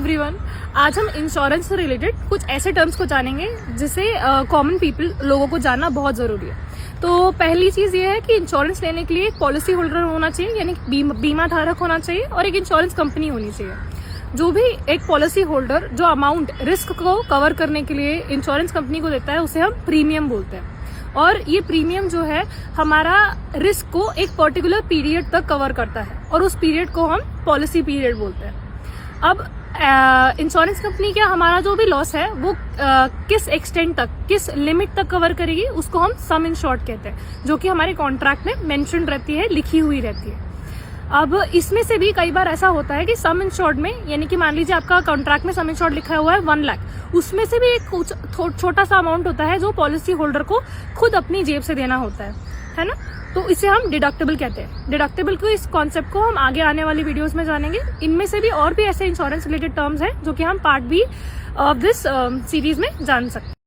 Everyone, आज हम insurance से रिलेटेड कुछ ऐसे टर्म्स को जानेंगे जिसे कॉमन पीपल लोगों को जानना बहुत ज़रूरी है। तो पहली चीज़ ये है कि इंश्योरेंस लेने के लिए एक पॉलिसी होल्डर होना चाहिए, यानी बीमा धारक होना चाहिए और एक इंश्योरेंस कंपनी होनी चाहिए। जो भी एक पॉलिसी होल्डर जो अमाउंट रिस्क को कवर करने के लिए इंश्योरेंस कंपनी को देता है उसे हम प्रीमियम बोलते हैं। और ये प्रीमियम जो है हमारा रिस्क को एक पर्टिकुलर पीरियड तक कवर करता है और उस पीरियड को हम पॉलिसी पीरियड बोलते हैं। अब इंश्योरेंस कंपनी क्या हमारा जो भी लॉस है वो किस एक्सटेंट तक, किस लिमिट तक कवर करेगी, उसको हम सम इंश्योर्ड कहते हैं, जो कि हमारे कॉन्ट्रैक्ट में मेंशन रहती है, लिखी हुई रहती है। अब इसमें से भी कई बार ऐसा होता है कि सम इंश्योर्ड में, यानी कि मान लीजिए आपका कॉन्ट्रैक्ट में सम इंश्योर्ड लिखा हुआ है 1 लाख, उसमें से भी एक छोटा सा अमाउंट होता है जो पॉलिसी होल्डर को खुद अपनी जेब से देना होता है ना। तो इसे हम डिडक्टेबल कहते हैं। डिडक्टेबल को, इस कॉन्सेप्ट को हम आगे आने वाली वीडियोस में जानेंगे। इनमें से भी और भी ऐसे इंश्योरेंस रिलेटेड टर्म्स हैं जो कि हम part B of this series में जान सकते हैं।